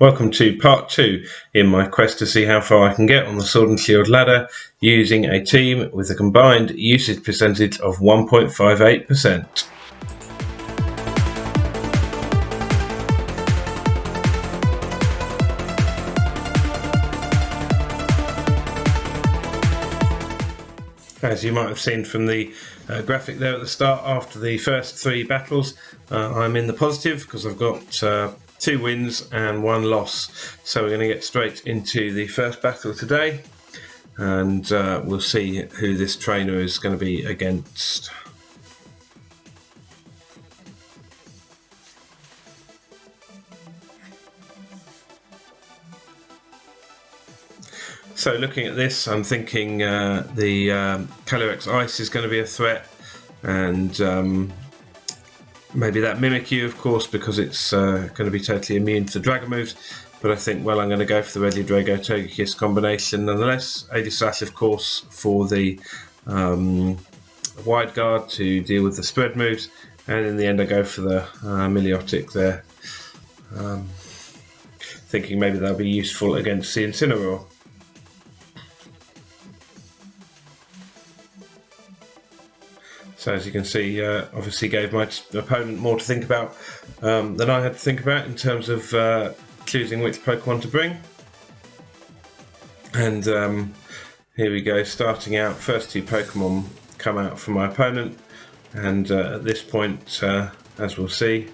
Welcome to part 2 in my quest to see how far I can get on the Sword and Shield ladder using a team with a combined usage percentage of 1.58%. As you might have seen from the graphic there at the start, after the first 3 battles, I'm in the positive because I've got 2 wins and 1 loss. So we're going to get straight into the first battle today, and we'll see who this trainer is going to be against. So looking at this, I'm thinking the Calyrex Ice is going to be a threat, and maybe that Mimikyu, of course, because it's going to be totally immune to the Dragon moves. But I think, well, I'm going to go for the Regidrago Togekiss combination nonetheless. AD Slash, of course, for the Wide Guard to deal with the spread moves, and in the end I go for the Milotic there, thinking maybe that'll be useful against the Incineroar. So as you can see, obviously gave my opponent more to think about than I had to think about in terms of choosing which Pokemon to bring. And here we go, starting out, first 2 Pokemon come out from my opponent, and at this point, as we'll see,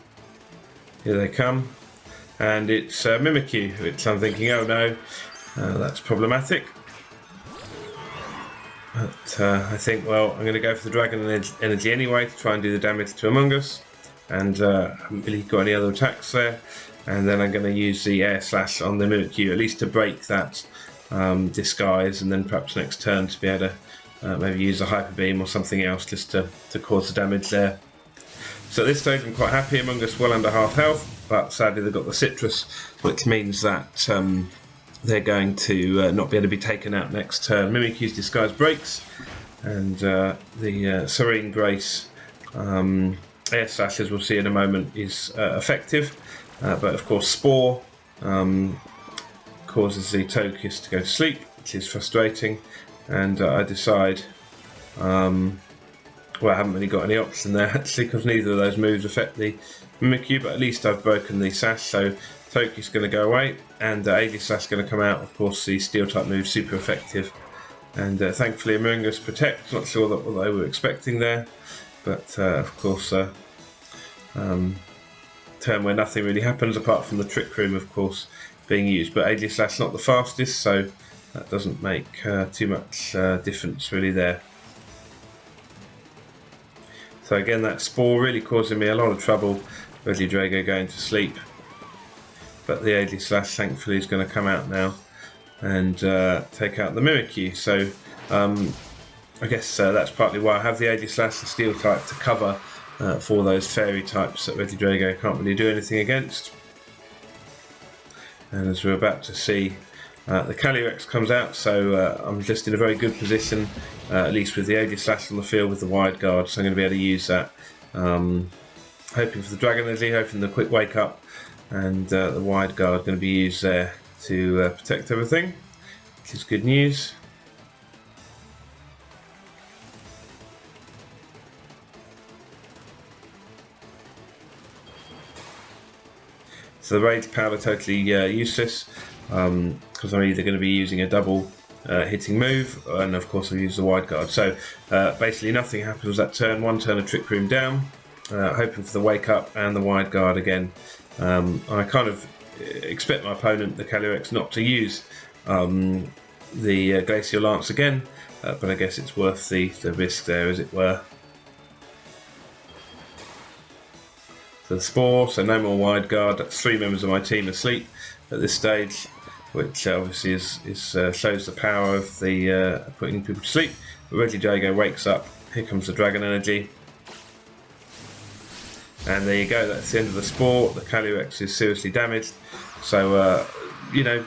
here they come, and it's Mimikyu, which I'm thinking, oh no, that's problematic. But I think, well, I'm going to go for the Dragon Energy anyway to try and do the damage to Among Us, and I haven't really got any other attacks there. And then I'm going to use the Air Slash on the Mimikyu, at least to break that disguise, and then perhaps next turn to be able to maybe use a Hyper Beam or something else just to cause the damage there. So at this stage I'm quite happy. Among Us well under half health, but sadly they've got the Citrus, which means that they're going to not be able to be taken out next turn. Mimikyu's disguise breaks, and the Serene Grace Air Slash, as we'll see in a moment, is effective. But of course Spore causes the Togekiss to go to sleep, which is frustrating, and I decide, well, I haven't really got any option there actually, because neither of those moves affect the Mimikyu, but at least I've broken the Sash, so Togekiss is going to go away, and AD Slash is going to come out. Of course the Steel type move super effective, and thankfully Among Us protect. Not sure what they were expecting there, but of course turn where nothing really happens apart from the Trick Room, of course, being used. But AD Slash not the fastest, so that doesn't make too much difference really there. So again, that Spore really causing me a lot of trouble. Regidrago going to sleep, but the AD Slash thankfully is going to come out now and take out the Mimikyu. So I guess that's partly why I have the AD Slash, the Steel type, to cover for those Fairy types that Regidrago can't really do anything against. And as we're about to see, the Calyrex comes out, so I'm just in a very good position, at least with the AD Slash on the field with the Wide Guard, so I'm going to be able to use that. Hoping for the Dragon Energy, hoping the quick wake up, and the Wide Guard going to be used there to protect everything, which is good news. So the Rage Powder totally useless, because I'm either going to be using a double hitting move, and of course I'll use the Wide Guard. So basically nothing happens that turn. One turn of Trick Room down, hoping for the wake up and the Wide Guard again. I kind of expect my opponent, the Calyrex, not to use the Glacial Lance again, but I guess it's worth the risk there, as it were. So the Spore, so no more Wide Guard. That's 3 members of my team asleep at this stage, which obviously shows the power of the putting people to sleep. But Regidrago wakes up. Here comes the Dragon Energy. And there you go, that's the end of the Spore. The Calyrex is seriously damaged. So, you know,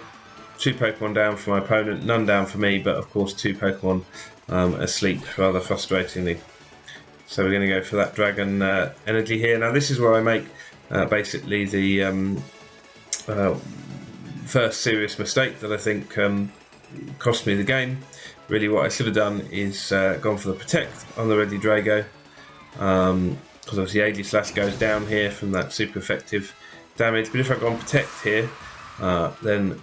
2 Pokemon down for my opponent, none down for me, but of course 2 Pokemon asleep, rather frustratingly. So we're going to go for that Dragon Energy here. Now this is where I make basically the first serious mistake that I think cost me the game. Really what I should have done is gone for the protect on the Ready Drago, because obviously Aegislash goes down here from that super effective damage, but if I'd gone protect here, then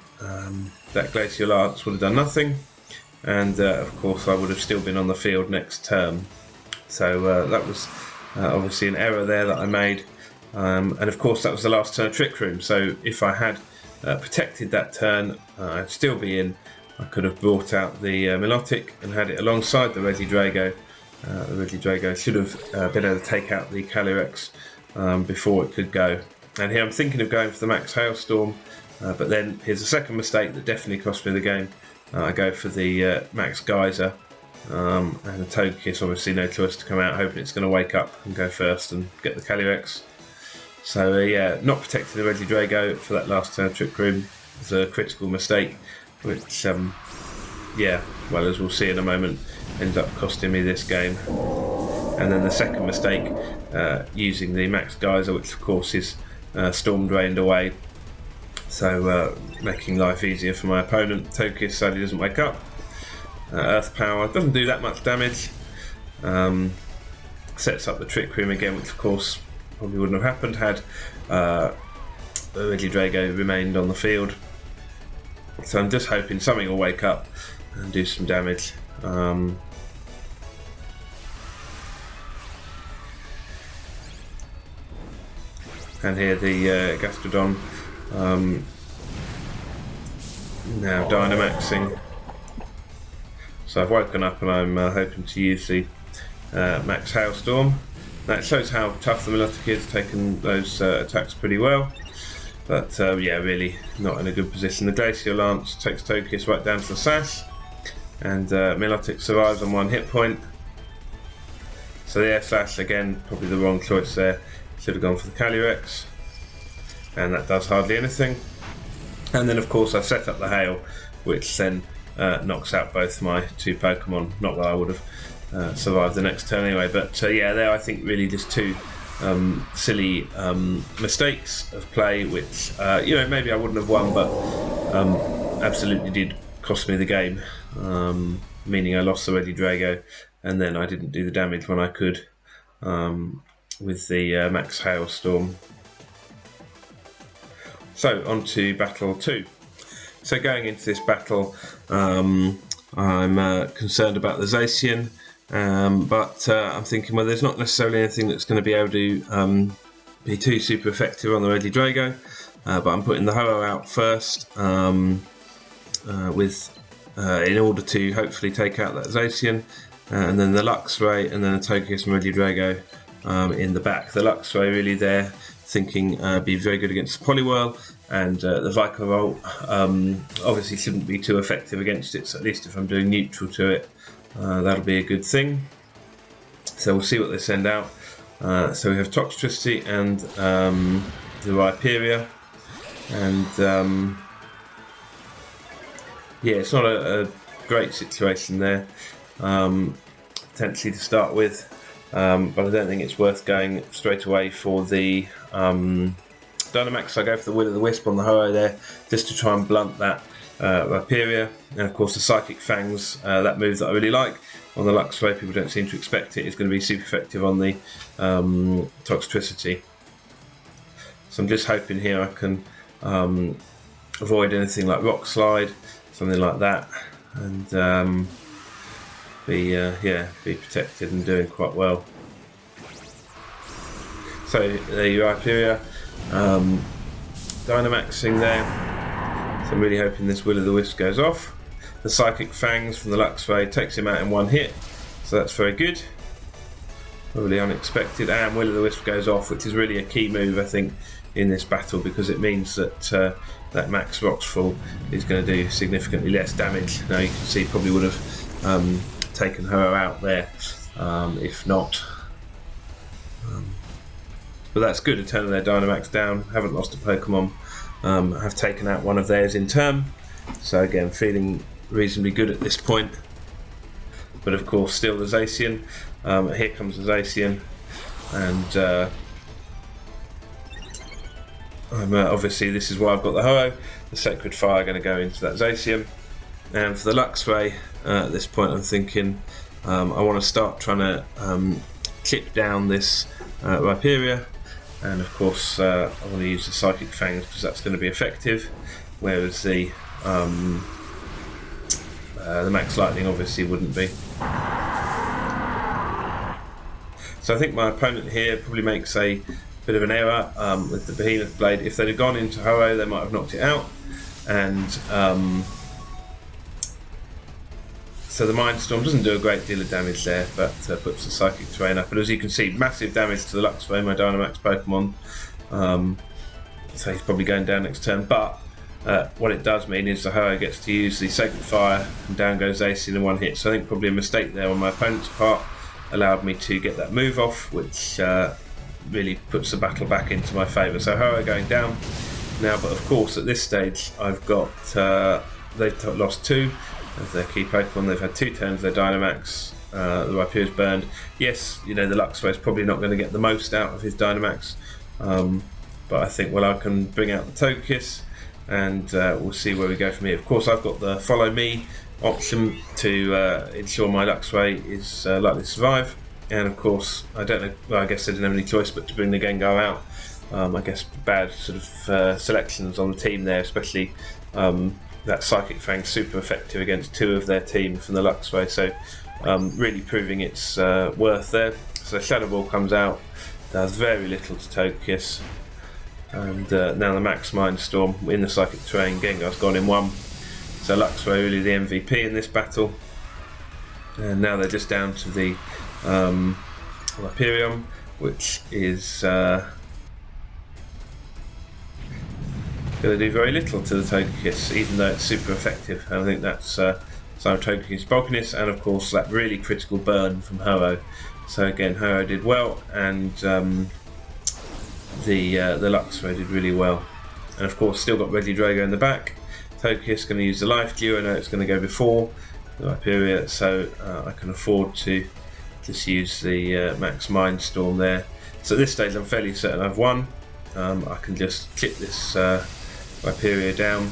that Glacial Lance would have done nothing, and of course I would have still been on the field next turn. So that was obviously an error there that I made, and of course that was the last turn of Trick Room, so if I had protected that turn, I'd still be in. I could have brought out the Milotic and had it alongside the Ready Drago. The Ready Drago should have been able to take out the Calyrex before it could go. And here I'm thinking of going for the Max Hailstorm, but then here's a second mistake that definitely cost me the game. I go for the Max Geyser, and the Togekiss, obviously no choice to come out, hoping it's going to wake up and go first and get the Calyrex. So yeah, not protecting the Ready Drago for that last turn of Trick Room was a critical mistake, which, yeah, well, as we'll see in a moment, ended up costing me this game. And then the second mistake, using the Max Geyser, which of course is Storm Drained away, so making life easier for my opponent. Togekiss sadly doesn't wake up. Earth Power doesn't do that much damage. Sets up the Trick Room again, which of course probably wouldn't have happened had the Ready Drago remained on the field. So I'm just hoping something will wake up and do some damage. And here the Gastrodon now Dynamaxing. So I've woken up and I'm hoping to use the Max Hailstorm. That shows how tough the Milotic is, taking those attacks pretty well. But yeah, really not in a good position. The Glacial Lance takes Togekiss right down to the sash, and Milotic survives on 1 hit point. So the Air Slash, again, probably the wrong choice there. Should have gone for the Calyrex, and that does hardly anything. And then of course I set up the Hail, which then knocks out both my 2 Pokemon. Not that I would have survived the next turn anyway, but yeah, there I think really just 2 silly mistakes of play, which you know, maybe I wouldn't have won, but absolutely did cost me the game, meaning I lost the Ready Drago, and then I didn't do the damage when I could with the Max Hailstorm. So on to battle 2. So going into this battle, I'm concerned about the Zacian. But I'm thinking, well, there's not necessarily anything that's going to be able to be too super effective on the Ready Drago, but I'm putting the Ho-Oh out first in order to hopefully take out that Zacian, and then the Luxray, and then a Togekiss and Ready Drago in the back. The Luxray really there, thinking be very good against the Poliwhirl, and the Vikavolt obviously shouldn't be too effective against it, so at least if I'm doing neutral to it, that'll be a good thing. So we'll see what they send out. So we have Toxtricity and the Rhyperior, and yeah, it's not a great situation there, potentially to start with, but I don't think it's worth going straight away for the Dynamax. I go for the Will-O-the-Wisp on the Ho-Oh there, just to try and blunt that Rhyperior, and of course the Psychic Fangs, that move that I really like on the Luxray, people don't seem to expect it, is going to be super effective on the Toxtricity. So I'm just hoping here I can avoid anything like Rock Slide, something like that, and be protected and doing quite well. So there you are, Rhyperior, Dynamaxing there. So I'm really hoping this Will-O-the-Wisp goes off. The Psychic Fangs from the Luxray takes him out in 1 hit, so that's very good. Probably unexpected, and Will-O-the-Wisp goes off, which is really a key move, I think, in this battle, because it means that that Max Roxfall is going to do significantly less damage. Now you can see probably would have taken her out there if not. But that's good, a turn of their Dynamax down, haven't lost a Pokemon. Have taken out one of theirs in turn, so again feeling reasonably good at this point. But of course still the Zacian, here comes the Zacian, and Obviously this is why I've got the Ho-Oh. The Sacred Fire going to go into that Zacian. And for the Luxray, at this point I'm thinking I want to start trying to clip down this Rhyperior, and of course I want to use the Psychic Fangs because that's going to be effective, whereas the Max Lightning obviously wouldn't be. So I think my opponent here probably makes a bit of an error with the Behemoth Blade. If they'd have gone into Ho-Oh, they might have knocked it out, and so the Mind Storm doesn't do a great deal of damage there, but puts the Psychic Terrain up. And as you can see, massive damage to the Luxray, my Dynamax Pokemon. So he's probably going down next turn, but what it does mean is the Ho-Oh gets to use the Sacred Fire, and down goes Zacian in one hit. So I think probably a mistake there on my opponent's part allowed me to get that move off, which really puts the battle back into my favour. So Ho-Oh going down now, but of course at this stage I've got they've lost 2 of their key Pokemon. They've had 2 turns of their Dynamax. The Rhyperior's burned. Yes, you know, the Luxray is probably not going to get the most out of his Dynamax, but I think, well, I can bring out the Togekiss, and we'll see where we go from here. Of course, I've got the Follow Me option to ensure my Luxray is likely to survive, and of course I don't know, well, I guess I didn't have any choice but to bring the Gengar out. I guess bad sort of selections on the team there, especially that Psychic Fang super effective against 2 of their team from the Luxray, so really proving its worth there. So Shadow Ball comes out, does very little to Togekiss, and now the Max Mind Storm in the Psychic Terrain. Gengar's gone in 1. So Luxray really the MVP in this battle, and now they're just down to the Rhyperior, which is going to do very little to the Togekiss, even though it's super effective. And I think that's some Togekiss bulkiness, and of course that really critical burn from Ho-Oh. So again, Ho-Oh did well, and the Luxray did really well. And of course still got Regidrago in the back. Togekiss going to use the Life Dew. I know it's going to go before the Rhyperior, so I can afford to just use the Max Mind Storm there. So at this stage I'm fairly certain I've won. I can just clip this Rhyperior down,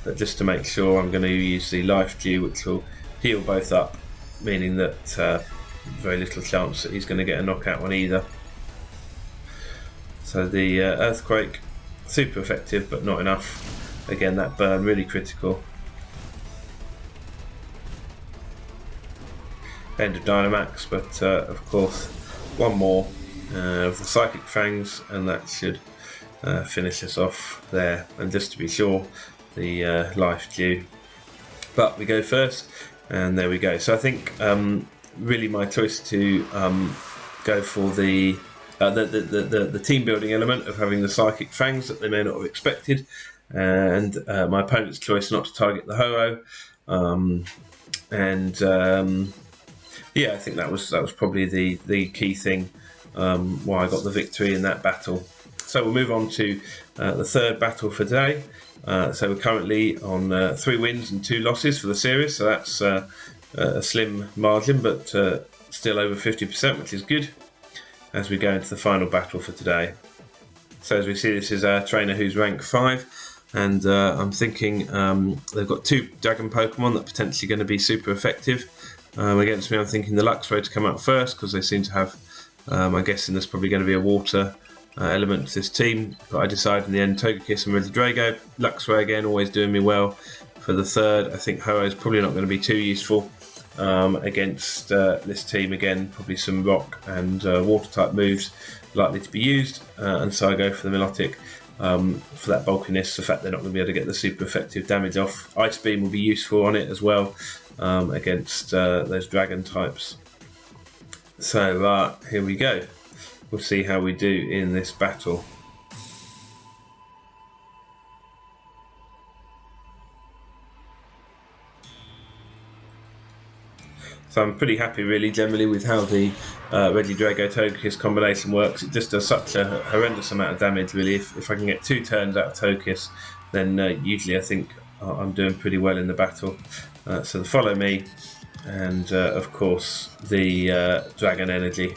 but just to make sure I'm going to use the Life Dew, which will heal both up, meaning that very little chance that he's going to get a knockout on either. So the Earthquake, super effective but not enough. Again, that burn really critical. End of Dynamax, but of course one more of the Psychic Fangs, and that should finish us off there. And just to be sure, the Life Dew. But we go first, and there we go. So I think really my choice to go for the team building element of having the Psychic Fangs that they may not have expected, and my opponent's choice not to target the Ho-Oh, yeah, I think that was probably the key thing why I got the victory in that battle. So we'll move on to the third battle for today. So we're currently on 3 wins and 2 losses for the series, so that's a slim margin, but still over 50%, which is good, as we go into the final battle for today. So as we see, this is our trainer who's rank 5, and I'm thinking they've got 2 Dragon Pokemon that are potentially going to be super effective against me. I'm thinking the Luxray to come out first, because they seem to have, I'm guessing there's probably going to be a water element to this team, but I decided in the end Togekiss and Regidrago. Luxray again always doing me well for the third. I think Ho-Oh is probably not going to be too useful against this team. Again, probably some rock and water type moves likely to be used, and so I go for the Milotic for that bulkiness, the fact they're not going to be able to get the super effective damage off. Ice Beam will be useful on it as well against those dragon types. So here we go. We'll see how we do in this battle. So I'm pretty happy really generally with how the Regidrago Togekiss combination works. It just does such a horrendous amount of damage really. If I can get 2 turns out of Togekiss, then usually I think I'm doing pretty well in the battle. So the Follow Me, and of course the Dragon Energy.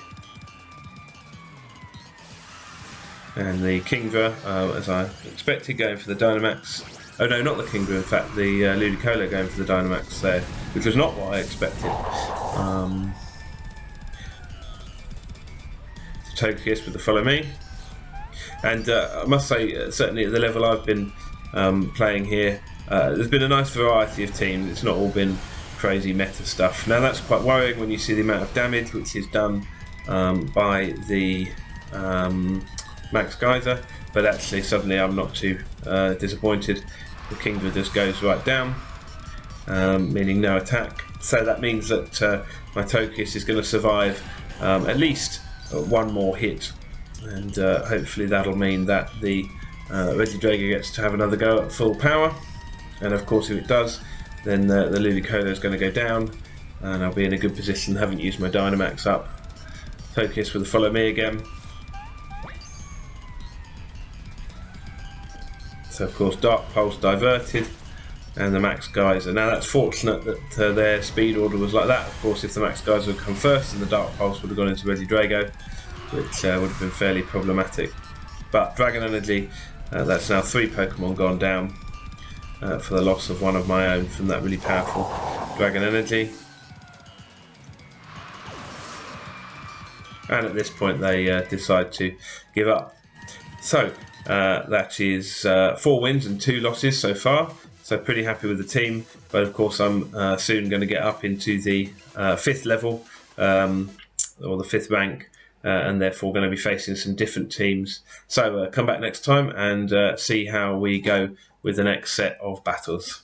And the Kingdra, as I expected, going for the Dynamax. Oh no, not the Kingdra, in fact the Ludicolo going for the Dynamax there, which was not what I expected. Togekiss with the Follow Me. And I must say, certainly at the level I've been playing here, there's been a nice variety of teams. It's not all been crazy meta stuff. Now that's quite worrying when you see the amount of damage which is done by the Max Geyser, but actually suddenly I'm not too disappointed. The Kingdra just goes right down, meaning no attack. So that means that my Togekiss is going to survive at least one more hit, and hopefully that'll mean that the Regidrago gets to have another go at full power. And of course, if it does, then the Ludicolo is going to go down, and I'll be in a good position. Haven't used my Dynamax up. Togekiss with the Follow Me again. So of course, Dark Pulse diverted, and the Max Geyser. Now that's fortunate that their speed order was like that. Of course, if the Max Geyser had come first, then the Dark Pulse would have gone into Regidrago, which would have been fairly problematic. But Dragon Energy, that's now 3 Pokemon gone down for the loss of one of my own from that really powerful Dragon Energy. And at this point they decide to give up. So that is 4 wins and 2 losses so far. So pretty happy with the team, but of course I'm soon going to get up into the 5th level, or the 5th rank, and therefore going to be facing some different teams. So come back next time and see how we go with the next set of battles.